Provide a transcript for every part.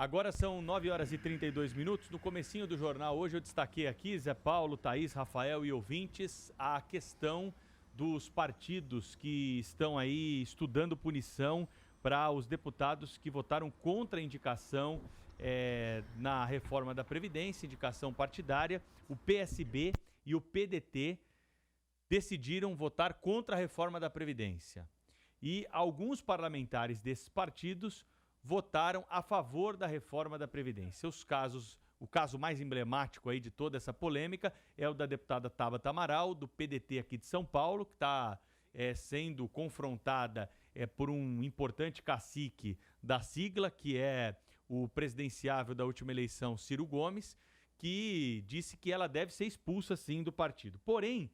Agora são 9h32. No comecinho do jornal hoje eu destaquei aqui, Zé Paulo, Thaís, Rafael e ouvintes, a questão dos partidos que estão aí estudando punição para os deputados que votaram contra a indicação na reforma da Previdência, indicação partidária. O PSB e o PDT decidiram votar contra a reforma da Previdência. E alguns parlamentares desses partidos votaram a favor da reforma da Previdência. O caso mais emblemático aí de toda essa polêmica é o da deputada Tabata Amaral, do PDT aqui de São Paulo, que está sendo confrontada por um importante cacique da sigla, que é o presidenciável da última eleição, Ciro Gomes, que disse que ela deve ser expulsa, sim, do partido. Porém,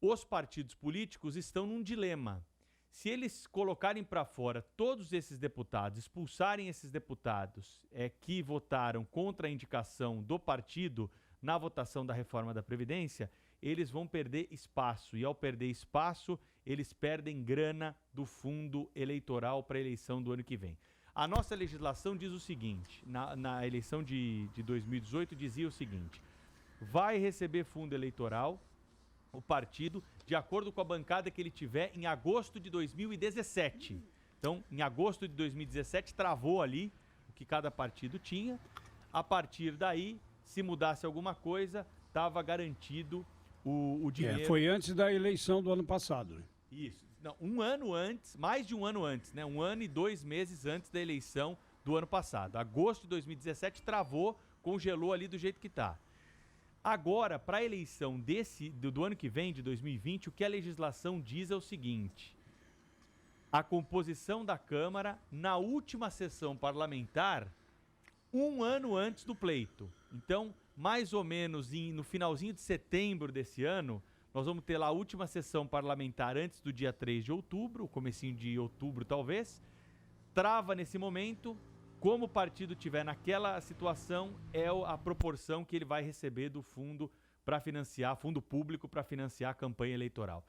os partidos políticos estão num dilema. Se eles colocarem para fora todos esses deputados, expulsarem esses deputados que votaram contra a indicação do partido na votação da reforma da Previdência, eles vão perder espaço. E ao perder espaço, eles perdem grana do fundo eleitoral para a eleição do ano que vem. A nossa legislação diz o seguinte, na eleição de 2018 dizia o seguinte: vai receber fundo eleitoral o partido, de acordo com a bancada que ele tiver em agosto de 2017. Então, em agosto de 2017, travou ali o que cada partido tinha. A partir daí, se mudasse alguma coisa, estava garantido o dinheiro. Foi antes da eleição do ano passado, né? Isso. Não, um ano antes, mais de um ano antes, né? 1 ano e 2 meses antes da eleição do ano passado. Agosto de 2017 travou, congelou ali do jeito que está. Agora, para a eleição do ano que vem, de 2020, o que a legislação diz é o seguinte: a composição da Câmara na última sessão parlamentar, 1 ano antes do pleito. Então, mais ou menos no finalzinho de setembro desse ano, nós vamos ter lá a última sessão parlamentar antes do dia 3 de outubro, o comecinho de outubro talvez. Trava nesse momento. Como o partido tiver naquela situação, é a proporção que ele vai receber do fundo para financiar, fundo público para financiar a campanha eleitoral.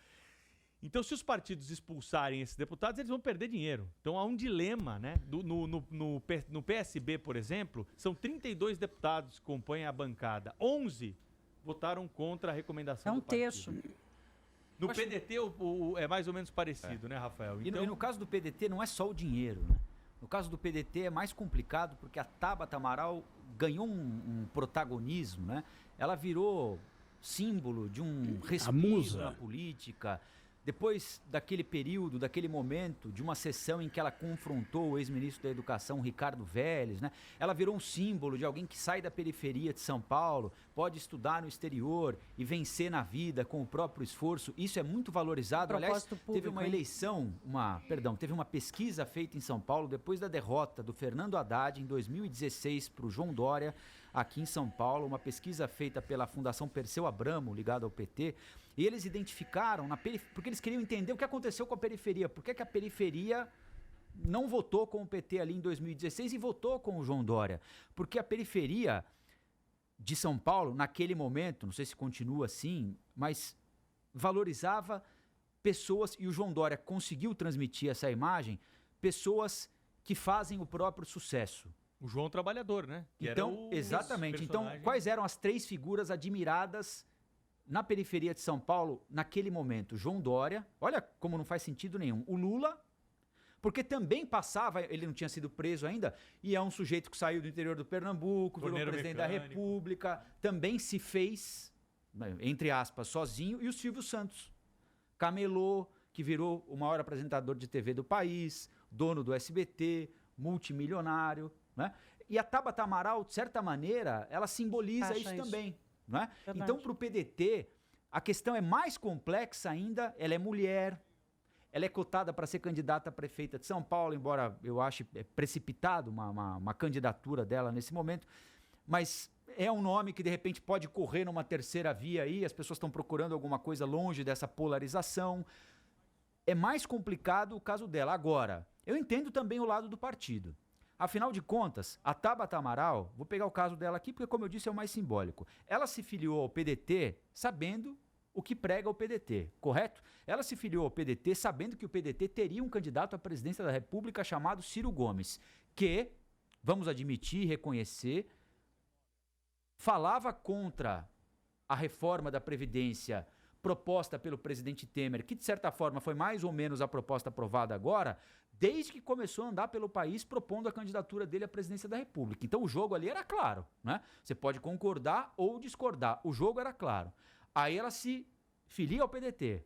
Então, se os partidos expulsarem esses deputados, eles vão perder dinheiro. Então, há um dilema, né? No PSB, por exemplo, são 32 deputados que compõem a bancada. 11 votaram contra a recomendação do partido. É um terço. No PDT é mais ou menos parecido, né, Rafael? Então... E no caso do PDT não é só o dinheiro, né? No caso do PDT é mais complicado porque a Tabata Amaral ganhou um protagonismo, né? Ela virou símbolo de um respiro na política. Depois daquele período, daquele momento, de uma sessão em que ela confrontou o ex-ministro da Educação, Ricardo Vélez, né? Ela virou um símbolo de alguém que sai da periferia de São Paulo, pode estudar no exterior e vencer na vida com o próprio esforço. Isso é muito valorizado. Aliás, teve uma eleição, teve uma pesquisa feita em São Paulo depois da derrota do Fernando Haddad em 2016 para o João Dória, aqui em São Paulo, uma pesquisa feita pela Fundação Perseu Abramo, ligada ao PT, e eles identificaram, porque eles queriam entender o que aconteceu com a periferia, por que a periferia não votou com o PT ali em 2016 e votou com o João Dória. Porque a periferia de São Paulo, naquele momento, não sei se continua assim, mas valorizava pessoas, e o João Dória conseguiu transmitir essa imagem, pessoas que fazem o próprio sucesso. O João Trabalhador, né? Que então, exatamente. Então, quais eram as 3 figuras admiradas na periferia de São Paulo naquele momento? João Dória, olha como não faz sentido nenhum. O Lula, porque também passava, ele não tinha sido preso ainda, e é um sujeito que saiu do interior do Pernambuco, virou presidente da República, também se fez, entre aspas, sozinho, e o Silvio Santos. Camelô, que virou o maior apresentador de TV do país, dono do SBT, multimilionário, né? E a Tabata Amaral, de certa maneira, ela simboliza isso também. Não é? Então, para o PDT, a questão é mais complexa ainda. Ela é mulher, ela é cotada para ser candidata a prefeita de São Paulo, embora eu ache precipitado uma candidatura dela nesse momento, mas é um nome que de repente pode correr numa terceira via aí, as pessoas estão procurando alguma coisa longe dessa polarização. É mais complicado o caso dela. Agora, eu entendo também o lado do partido. Afinal de contas, a Tabata Amaral, vou pegar o caso dela aqui porque, como eu disse, é o mais simbólico. Ela se filiou ao PDT sabendo o que prega o PDT, correto? Ela se filiou ao PDT sabendo que o PDT teria um candidato à presidência da República chamado Ciro Gomes, que vamos admitir, reconhecer, falava contra a reforma da Previdência proposta pelo presidente Temer, que de certa forma foi mais ou menos a proposta aprovada agora, desde que começou a andar pelo país propondo a candidatura dele à presidência da República. Então o jogo ali era claro, né? Você pode concordar ou discordar, o jogo era claro. Aí ela se filia ao PDT,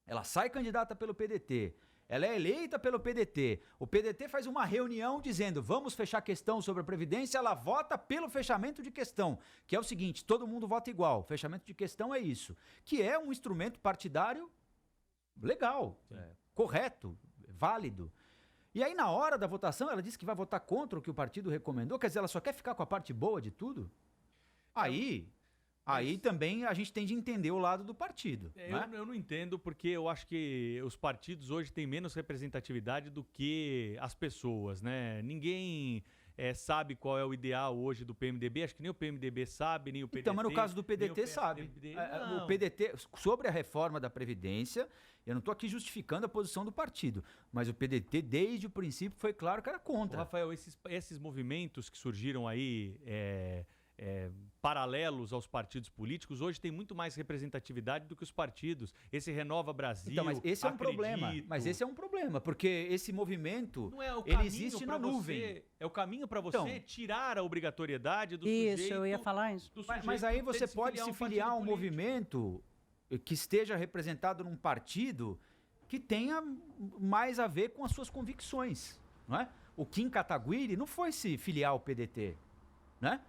ela sai candidata pelo PDT, ela é eleita pelo PDT, o PDT faz uma reunião dizendo vamos fechar questão sobre a Previdência, ela vota pelo fechamento de questão, que é o seguinte, todo mundo vota igual, fechamento de questão é isso, que é um instrumento partidário legal, correto, válido. E aí na hora da votação ela disse que vai votar contra o que o partido recomendou, quer dizer, ela só quer ficar com a parte boa de tudo? Aí também a gente tem de entender o lado do partido. Né? Eu não entendo, porque eu acho que os partidos hoje têm menos representatividade do que as pessoas, né? Ninguém sabe qual é o ideal hoje do PMDB, acho que nem o PMDB sabe, nem o PDT. Então, mas no caso do PDT sabe. O PDT, sobre a reforma da Previdência, eu não estou aqui justificando a posição do partido, mas o PDT, desde o princípio, foi claro que era contra. Rafael, esses movimentos que surgiram aí... paralelos aos partidos políticos, hoje tem muito mais representatividade do que os partidos. Esse Renova Brasil, então, mas esse é um problema. Mas esse é um problema, porque esse movimento, ele existe na nuvem. É o caminho para você tirar a obrigatoriedade do sujeito. Isso, eu ia falar isso. Mas aí você pode se filiar a um movimento que esteja representado num partido que tenha mais a ver com as suas convicções, não é? O Kim Kataguiri não foi se filiar ao PDT, né?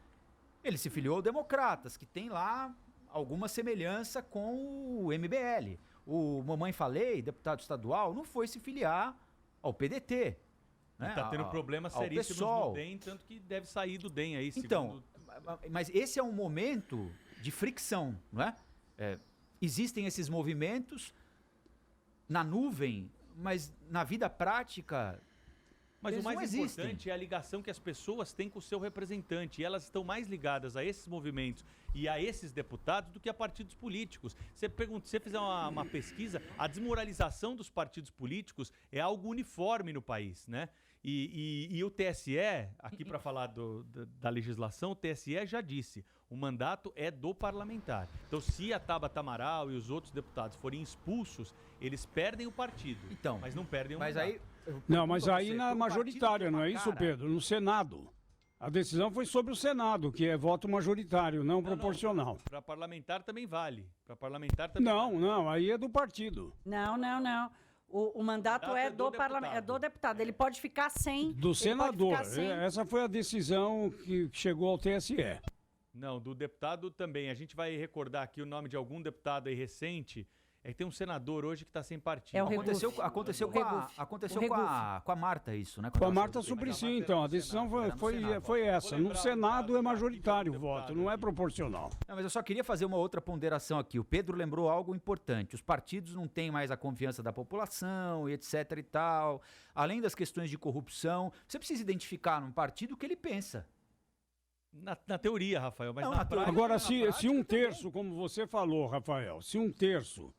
Ele se filiou ao Democratas, que tem lá alguma semelhança com o MBL. O Mamãe Falei, deputado estadual, não foi se filiar ao PDT. Né? Está tendo problemas seríssimos no DEM, tanto que deve sair do DEM aí. Então, mas esse é um momento de fricção, não é? Existem esses movimentos na nuvem, mas na vida prática... Mas o mais importante é a ligação que as pessoas têm com o seu representante. E elas estão mais ligadas a esses movimentos e a esses deputados do que a partidos políticos. Se você fizer uma pesquisa, a desmoralização dos partidos políticos é algo uniforme no país, né? E o TSE, aqui para falar da legislação, o TSE já disse, o mandato é do parlamentar. Então, se a Tabata Amaral e os outros deputados forem expulsos, eles perdem o partido, mas não perdem o mandato. Mas aí na majoritária, não é isso, Pedro? No Senado. A decisão foi sobre o Senado, que é voto majoritário, não proporcional. Para parlamentar também vale. Para parlamentar também vale. Não, aí é do partido. Não. O mandato é do deputado. Ele pode ficar sem. Do senador. Essa foi a decisão que chegou ao TSE. Não, do deputado também. A gente vai recordar aqui o nome de algum deputado aí recente. É que tem um senador hoje que está sem partido. Aconteceu com a Marta isso, né? Com a Marta Suplicy, então. A decisão foi essa. No Senado é majoritário o voto, não é proporcional. Não, mas eu só queria fazer uma outra ponderação aqui. O Pedro lembrou algo importante. Os partidos não têm mais a confiança da população e etc e tal. Além das questões de corrupção, você precisa identificar num partido o que ele pensa. Na teoria, Rafael, mas Agora, se um terço, como você falou, Rafael, se um terço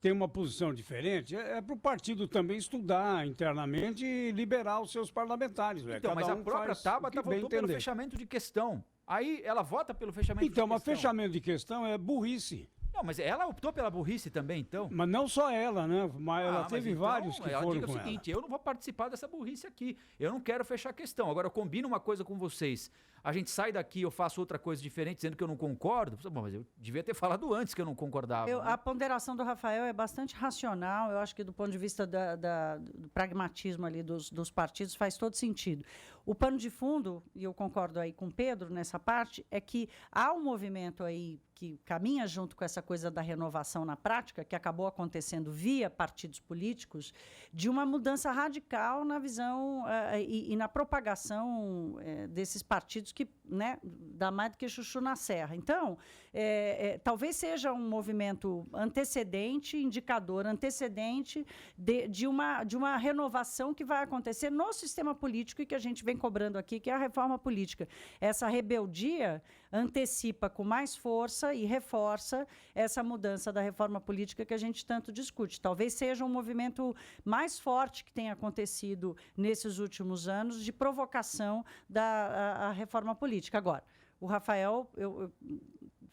tem uma posição diferente, é para o partido também estudar internamente e liberar os seus parlamentares. Então, mas a própria Tabata votou pelo fechamento de questão. Aí ela vota pelo fechamento de questão. Então, mas fechamento de questão é burrice. Não, mas ela optou pela burrice também, então? Mas não só ela, né? Mas ela teve vários que foram com ela. Ela diga o seguinte, eu não vou participar dessa burrice aqui. Eu não quero fechar a questão. Agora, eu combino uma coisa com vocês. A gente sai daqui, eu faço outra coisa diferente, dizendo que eu não concordo. Bom, mas eu devia ter falado antes que eu não concordava. A ponderação do Rafael é bastante racional. Eu acho que do ponto de vista do pragmatismo ali dos partidos faz todo sentido. O pano de fundo, e eu concordo aí com o Pedro nessa parte, é que há um movimento aí que caminha junto com essa coisa da renovação na prática, que acabou acontecendo via partidos políticos, de uma mudança radical na visão e na propagação desses partidos que né, dá mais do que chuchu na serra. Então, talvez seja um movimento antecedente, indicador antecedente de uma renovação que vai acontecer no sistema político e que a gente vem cobrando aqui, que é a reforma política. Essa rebeldia antecipa com mais força e reforça essa mudança da reforma política que a gente tanto discute. Talvez seja um movimento mais forte que tenha acontecido nesses últimos anos de provocação da reforma política. Agora, o Rafael,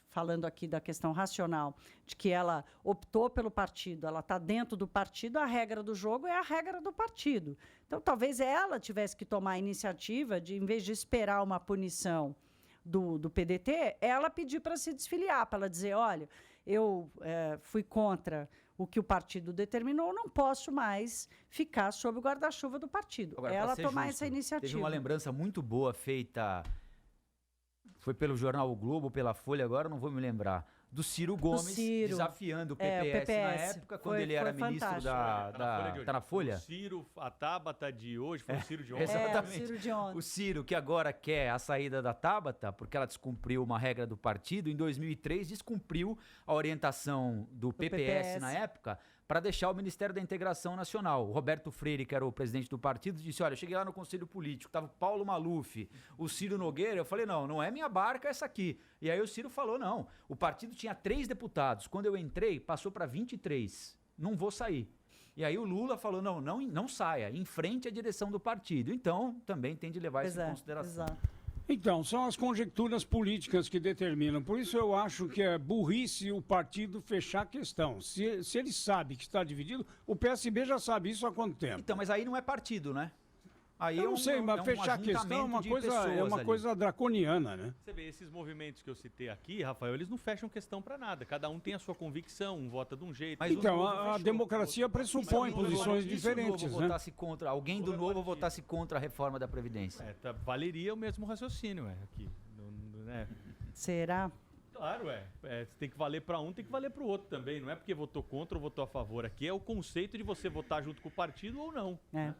falando aqui da questão racional, de que ela optou pelo partido, ela está dentro do partido, a regra do jogo é a regra do partido. Então, talvez ela tivesse que tomar a iniciativa de, em vez de esperar uma punição do PDT, ela pedir para se desfiliar, para ela dizer, olha, eu fui contra o que o partido determinou, não posso mais ficar sob o guarda-chuva do partido. Agora, ela tomar justo, essa iniciativa. Teve uma lembrança muito boa feita, foi pelo jornal O Globo, pela Folha, agora não vou me lembrar, do Ciro Gomes desafiando o PPS, na época, quando ele era ministro Tá na Folha? O Ciro, a Tabata de hoje, foi o Ciro de ontem. Exatamente. O Ciro de ontem. O Ciro, que agora quer a saída da Tabata, porque ela descumpriu uma regra do partido, em 2003 descumpriu a orientação do PPS na época, para deixar o Ministério da Integração Nacional. O Roberto Freire, que era o presidente do partido, disse, olha, eu cheguei lá no Conselho Político, estava o Paulo Maluf, o Ciro Nogueira, eu falei, não é minha barca essa aqui. E aí o Ciro falou, não, o partido tinha 3 deputados, quando eu entrei, passou para 23, não vou sair. E aí o Lula falou, não saia, enfrente a direção do partido. Então, também tem de levar isso em consideração. Exato. Então, são as conjecturas políticas que determinam. Por isso eu acho que é burrice o partido fechar a questão. Se ele sabe que está dividido, o PSB já sabe isso há quanto tempo? Então, mas aí não é partido, né? Aí eu não sei, mas fechar a questão é uma coisa draconiana, né? Você vê, esses movimentos que eu citei aqui, Rafael, eles não fecham questão para nada. Cada um tem a sua convicção, um vota de um jeito. Mas então, a democracia pressupõe posições diferentes, né? Alguém do Novo votasse contra a reforma da Previdência. Valeria o mesmo raciocínio, aqui. Será? Claro, tem que valer para um, tem que valer para o outro também. Não é porque votou contra ou votou a favor. Aqui é o conceito de você votar junto com o partido ou não. É.